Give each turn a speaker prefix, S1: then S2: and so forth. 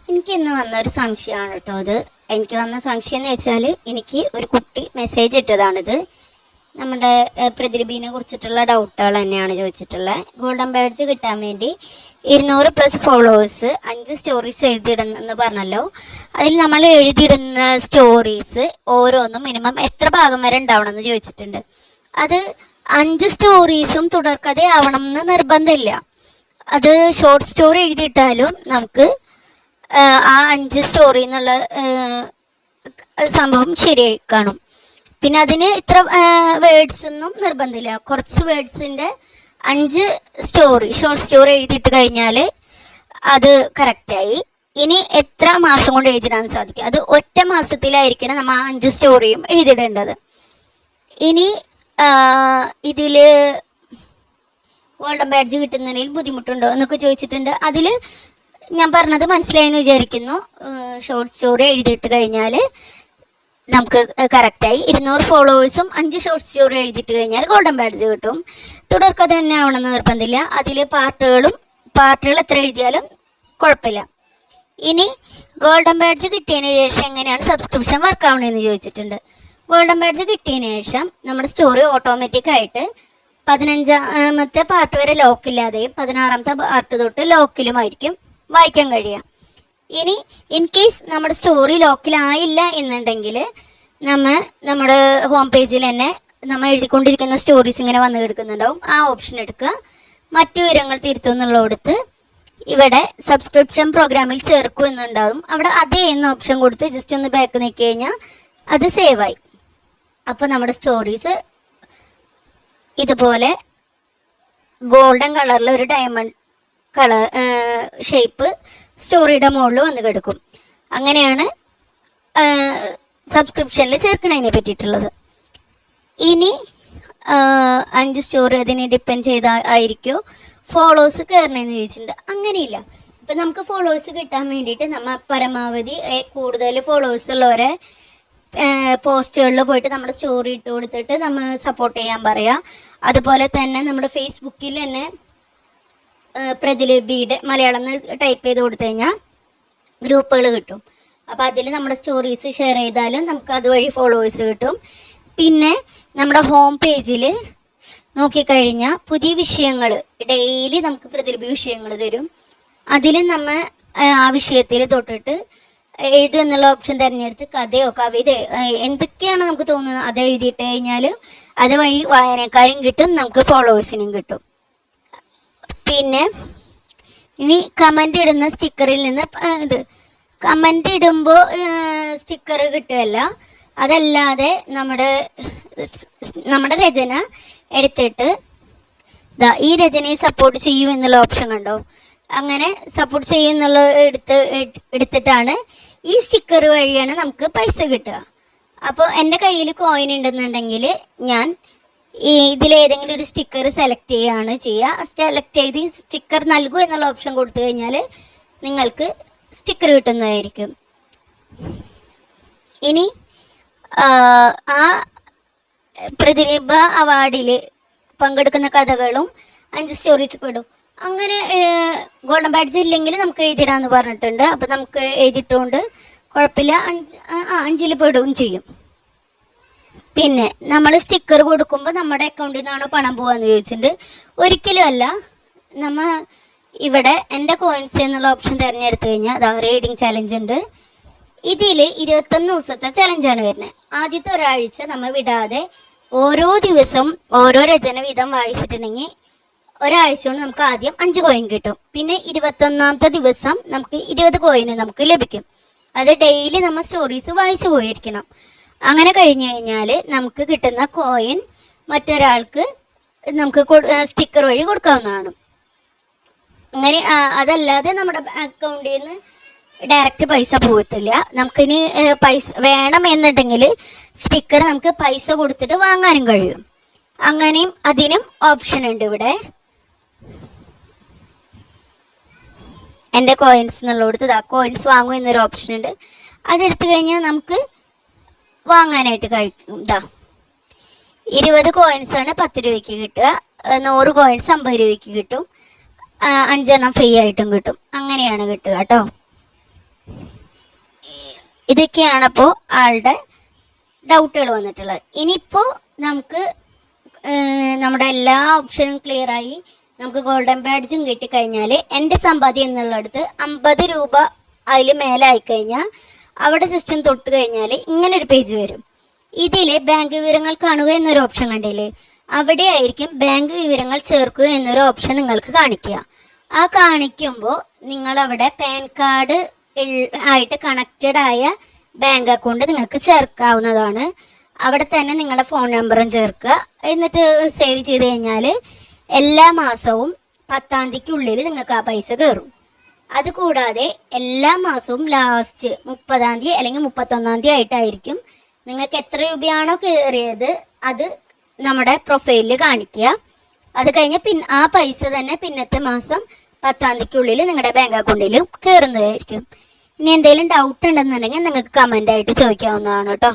S1: എനിക്ക് ഇന്ന് വന്നൊരു സംശയമാണ് കേട്ടോ. അത് എനിക്ക് വന്ന സംശയം എന്ന് വെച്ചാൽ, എനിക്ക് ഒരു കുട്ടി മെസ്സേജ് ഇട്ടതാണിത്. നമ്മുടെ പ്രതിലിപിനെ കുറിച്ചിട്ടുള്ള ഡൗട്ടുകൾ തന്നെയാണ് ചോദിച്ചിട്ടുള്ളത്. ഗോൾഡൻ ബാഡ്ജ് കിട്ടാൻ വേണ്ടി 200+ ഫോളോവേഴ്സ് 5 സ്റ്റോറീസ് എഴുതിയിടുന്നെന്ന് പറഞ്ഞല്ലോ. അതിൽ നമ്മൾ എഴുതിയിടുന്ന സ്റ്റോറീസ് ഓരോന്നും മിനിമം എത്ര ഭാഗം വരെ ഉണ്ടാവണമെന്ന് ചോദിച്ചിട്ടുണ്ട്. അത് 5 സ്റ്റോറീസും തുടർക്കഥ ആവണം എന്ന് നിർബന്ധമില്ല. അത് ഷോർട്ട് സ്റ്റോറി എഴുതിയിട്ടാലും നമുക്ക് ആ 5 സ്റ്റോറി എന്നുള്ള സംഭവം ശരിയായി കാണും. പിന്നെ അതിന് ഇത്ര വേർഡ്സ് ഒന്നും നിർബന്ധമില്ല. കുറച്ച് വേർഡ്സിൻ്റെ 5 സ്റ്റോറി ഷോർട്ട് സ്റ്റോറി എഴുതിയിട്ട് കഴിഞ്ഞാൽ അത് കറക്റ്റായി. ഇനി എത്ര മാസം കൊണ്ട് എഴുതിടാൻ സാധിക്കും? അത് ഒറ്റ മാസത്തിലായിരിക്കണം നമ്മൾ ആ 5 സ്റ്റോറിയും എഴുതിടേണ്ടത്. ഇനി ഇതിൽ ഗോൾഡൻ ബാഡ്ജ് കിട്ടുന്നതിൽ ബുദ്ധിമുട്ടുണ്ടോ എന്നൊക്കെ ചോദിച്ചിട്ടുണ്ട്. അതിൽ ഞാൻ പറഞ്ഞത് മനസ്സിലായെന്ന് വിചാരിക്കുന്നു. ഷോർട്ട് സ്റ്റോറി എഴുതിയിട്ട് കഴിഞ്ഞാൽ നമുക്ക് കറക്റ്റായി 200 ഫോളോവേഴ്സും 5 ഷോർട്ട് സ്റ്റോറി എഴുതിയിട്ട് കഴിഞ്ഞാൽ ഗോൾഡൻ ബാഡ്ജ് കിട്ടും. തുടർക്കഥ തന്നെ ആവണമെന്ന് നിർബന്ധമില്ല. അതിൽ പാർട്ടുകൾ എത്ര എഴുതിയാലും കുഴപ്പമില്ല. ഇനി ഗോൾഡൻ ബാഡ്ജ് കിട്ടിയതിന് ശേഷം എങ്ങനെയാണ് സബ്സ്ക്രിപ്ഷൻ വർക്ക് ആവണമെന്ന് ചോദിച്ചിട്ടുണ്ട്. ഗോൾഡൻ ബാഡ്ജ് കിട്ടിയതിന് ശേഷം നമ്മുടെ സ്റ്റോറി ഓട്ടോമാറ്റിക്കായിട്ട് 15ാമത്തെ പാർട്ട് വരെ ലോക്കില്ലാതെയും 16ാമത്തെ പാർട്ട് തൊട്ട് ലോക്കിലുമായിരിക്കും വായിക്കാൻ കഴിയുക. ഇനി ഇൻ കേസ് നമ്മുടെ സ്റ്റോറി ലോക്കിലായില്ല എന്നുണ്ടെങ്കിൽ നമ്മുടെ ഹോം പേജിൽ തന്നെ നമ്മൾ എഴുതിക്കൊണ്ടിരിക്കുന്ന സ്റ്റോറീസ് ഇങ്ങനെ വന്ന് കിടക്കുന്നുണ്ടാവും. ആ ഓപ്ഷൻ എടുക്കുക. മറ്റു വിവരങ്ങൾ തിരുത്തുന്നുള്ളടുത്ത് ഇവിടെ സബ്സ്ക്രിപ്ഷൻ പ്രോഗ്രാമിൽ ചേർക്കും എന്നുണ്ടാവും. അവിടെ അതേ എന്ന ഓപ്ഷൻ കൊടുത്ത് ജസ്റ്റ് ഒന്ന് ബാക്ക് നീക്കി കഴിഞ്ഞാൽ അത് സേവായി. അപ്പോൾ നമ്മുടെ സ്റ്റോറീസ് ഇതുപോലെ ഗോൾഡൻ കളറിൽ ഒരു ഡയമണ്ട് കളർ ഷേപ്പ് സ്റ്റോറിയുടെ മുകളിൽ വന്ന് കിടക്കും. അങ്ങനെയാണ് സബ്സ്ക്രിപ്ഷനിൽ ചേർക്കണതിനെ പറ്റിയിട്ടുള്ളത്. ഇനി 5 സ്റ്റോറി അതിനെ ഡിപ്പെൻഡ് ചെയ്തായിരിക്കുമോ ഫോളോവേഴ്സ് കയറണമെന്ന് ചോദിച്ചിട്ടുണ്ട്. അങ്ങനെയില്ല. ഇപ്പം നമുക്ക് ഫോളോവേഴ്സ് കിട്ടാൻ വേണ്ടിയിട്ട് നമ്മൾ പരമാവധി കൂടുതൽ ഫോളോവേഴ്സ് ഉള്ളവരെ പോസ്റ്റുകളിൽ പോയിട്ട് നമ്മുടെ സ്റ്റോറി ഇട്ട് കൊടുത്തിട്ട് നമ്മൾ സപ്പോർട്ട് ചെയ്യാൻ പറയാം. അതുപോലെ തന്നെ നമ്മുടെ ഫേസ്ബുക്കിൽ തന്നെ പ്രതിലിപിയുടെ മലയാളം ടൈപ്പ് ചെയ്ത് കൊടുത്തു കഴിഞ്ഞാൽ ഗ്രൂപ്പുകൾ കിട്ടും. അപ്പോൾ അതിൽ നമ്മുടെ സ്റ്റോറീസ് ഷെയർ ചെയ്താലും നമുക്ക് അതുവഴി ഫോളോവേഴ്സ് കിട്ടും. പിന്നെ നമ്മുടെ ഹോം പേജിൽ നോക്കിക്കഴിഞ്ഞാൽ പുതിയ വിഷയങ്ങൾ ഡെയിലി നമുക്ക് പ്രതിലിപി വിഷയങ്ങൾ തരും. അതിൽ നമ്മൾ ആ വിഷയത്തിൽ തൊട്ടിട്ട് എഴുതും എന്നുള്ള ഓപ്ഷൻ തിരഞ്ഞെടുത്ത് കഥയോ കവിതയോ എന്തൊക്കെയാണ് നമുക്ക് തോന്നുന്നത് അത് എഴുതിയിട്ട് കഴിഞ്ഞാൽ അതുവഴി വായനക്കാരും കിട്ടും, നമുക്ക് ഫോളോവേഴ്സിനും കിട്ടും. പിന്നെ ഇനി കമൻ്റ് ഇടുന്ന സ്റ്റിക്കറിൽ നിന്ന് കമൻ്റ് ഇടുമ്പോൾ സ്റ്റിക്കർ കിട്ടുകയല്ല. അതല്ലാതെ നമ്മുടെ രചന എടുത്തിട്ട് ഈ രചനയെ സപ്പോർട്ട് ചെയ്യൂ എന്നുള്ള ഓപ്ഷൻ കണ്ടോ? അങ്ങനെ സപ്പോർട്ട് ചെയ്യുന്നുള്ള എടുത്തിട്ടാണ് ഈ സ്റ്റിക്കർ വഴിയാണ് നമുക്ക് പൈസ കിട്ടുക. അപ്പോൾ എൻ്റെ കയ്യിൽ കോയിൻ ഉണ്ടെന്നുണ്ടെങ്കിൽ ഞാൻ ഇതിലേതെങ്കിലും ഒരു സ്റ്റിക്കർ സെലക്ട് ചെയ്യുകയാണ് ചെയ്യുക. സെലക്ട് ചെയ്ത് സ്റ്റിക്കർ നൽകൂ എന്നുള്ള ഓപ്ഷൻ കൊടുത്തു കഴിഞ്ഞാൽ നിങ്ങൾക്ക് സ്റ്റിക്കർ കിട്ടുന്നതായിരിക്കും. ഇനി ആ പ്രതിലിപ അവാർഡിൽ പങ്കെടുക്കുന്ന കഥകളും 5 സ്റ്റോറീസ് പെടും. അങ്ങനെ ഗോൾഡൻ ബാഡ്ജ് ഇല്ലെങ്കിൽ നമുക്ക് എഴുതിടാന്ന് പറഞ്ഞിട്ടുണ്ട്. അപ്പോൾ നമുക്ക് എഴുതിയിട്ടുകൊണ്ട് കുഴപ്പമില്ല, 5ൽ പെടുകയും ചെയ്യും. പിന്നെ നമ്മൾ സ്റ്റിക്കർ കൊടുക്കുമ്പോൾ നമ്മുടെ അക്കൗണ്ടിൽ നിന്നാണോ പണം പോകാമെന്ന് ചോദിച്ചിട്ടുണ്ട്. ഒരിക്കലും അല്ല. നമ്മൾ ഇവിടെ എൻ്റെ കോയിൻസ് എന്നുള്ള ഓപ്ഷൻ തിരഞ്ഞെടുത്ത് കഴിഞ്ഞാൽ അതാ റീഡിങ് ചലഞ്ച് ഉണ്ട്. ഇതിൽ 21 ദിവസത്തെ ചലഞ്ചാണ് വരുന്നത്. ആദ്യത്തെ ഒരാഴ്ച നമ്മൾ വിടാതെ ഓരോ ദിവസവും ഓരോ രചന വീതം വായിച്ചിട്ടുണ്ടെങ്കിൽ ഒരാഴ്ച കൊണ്ട് നമുക്ക് ആദ്യം 5 കോയിൻ കിട്ടും. പിന്നെ 21ാമത്തെ ദിവസം നമുക്ക് 20 കോയിന് നമുക്ക് ലഭിക്കും. അത് ഡെയിലി നമ്മൾ സ്റ്റോറീസ് വായിച്ചു പോയിരിക്കണം. അങ്ങനെ കഴിഞ്ഞു കഴിഞ്ഞാൽ നമുക്ക് കിട്ടുന്ന കോയിൻ മറ്റൊരാൾക്ക് നമുക്ക് സ്റ്റിക്കർ വഴി കൊടുക്കാവുന്നതാണ്. അങ്ങനെ അതല്ലാതെ നമ്മുടെ അക്കൗണ്ടിൽ നിന്ന് ഡയറക്റ്റ് പൈസ പോകത്തില്ല. നമുക്കിനി പൈസ വേണം എന്നുണ്ടെങ്കിൽ സ്റ്റിക്കർ നമുക്ക് പൈസ കൊടുത്തിട്ട് വാങ്ങാനും കഴിയും. അങ്ങനെയും അതിനും ഓപ്ഷൻ ഉണ്ട്. ഇവിടെ എൻ്റെ കോയിൻസ് എന്നുള്ളടത്ത് കോയിൻസ് വാങ്ങും എന്നൊരു ഓപ്ഷൻ ഉണ്ട്. അതെടുത്തു കഴിഞ്ഞാൽ നമുക്ക് വാങ്ങാനായിട്ട് കഴിക്കും. 20 കോയിൻസാണ് 10 രൂപയ്ക്ക് കിട്ടുക. 100 കോയിൻസ് 50 രൂപയ്ക്ക് കിട്ടും. 5 എണ്ണം ഫ്രീ ആയിട്ടും കിട്ടും. അങ്ങനെയാണ് കിട്ടുക കേട്ടോ. ഇതൊക്കെയാണ് അപ്പോൾ ആളുടെ ഡൗട്ടുകൾ വന്നിട്ടുള്ളത്. ഇനിയിപ്പോൾ നമുക്ക് നമ്മുടെ എല്ലാ ഓപ്ഷനും ക്ലിയറായി നമുക്ക് ഗോൾഡൻ ബാഡ്ജും കിട്ടിക്കഴിഞ്ഞാൽ എൻ്റെ സമ്പാദ്യം എന്നുള്ളടത്ത് 50 രൂപ അതിൽ മേലെ ആയിക്കഴിഞ്ഞാൽ അവിടെ ജസ്റ്റ് തൊട്ട് കഴിഞ്ഞാൽ ഇങ്ങനൊരു പേജ് വരും. ഇതിൽ ബാങ്ക് വിവരങ്ങൾ കാണുക എന്നൊരു ഓപ്ഷൻ കണ്ടില്ലേ, അവിടെ ആയിരിക്കും ബാങ്ക് വിവരങ്ങൾ ചേർക്കുക എന്നൊരു ഓപ്ഷൻ നിങ്ങൾക്ക് കാണിക്കുക. ആ കാണിക്കുമ്പോൾ നിങ്ങളവിടെ പാൻ കാർഡ് ആയിട്ട് കണക്റ്റഡ് ആയ ബാങ്ക് അക്കൗണ്ട് നിങ്ങൾക്ക് ചേർക്കാവുന്നതാണ്. അവിടെ തന്നെ നിങ്ങളുടെ ഫോൺ നമ്പറും ചേർക്കുക. എന്നിട്ട് സേവ് ചെയ്ത് കഴിഞ്ഞാൽ എല്ലാ മാസവും 10-ാം തീയതിക്കുള്ളിൽ നിങ്ങൾക്ക് ആ പൈസ കയറും. അതുകൂടാതെ എല്ലാ മാസവും ലാസ്റ്റ് 30-ാം തീയതി അല്ലെങ്കിൽ 31-ാം തീയതി ആയിട്ടായിരിക്കും നിങ്ങൾക്ക് എത്ര രൂപയാണോ കയറിയത് അത് നമ്മുടെ പ്രൊഫൈലിൽ കാണിക്കുക. അത് കഴിഞ്ഞ് ആ പൈസ തന്നെ പിന്നത്തെ മാസം 10-ാം തീയതിക്കുള്ളിൽ നിങ്ങളുടെ ബാങ്ക് അക്കൗണ്ടിൽ കയറുന്നതായിരിക്കും. ഇനി എന്തെങ്കിലും ഡൗട്ട് ഉണ്ടെന്നുണ്ടെങ്കിൽ നിങ്ങൾക്ക് കമൻ്റ് ആയിട്ട് ചോദിക്കാവുന്നതാണ് കേട്ടോ.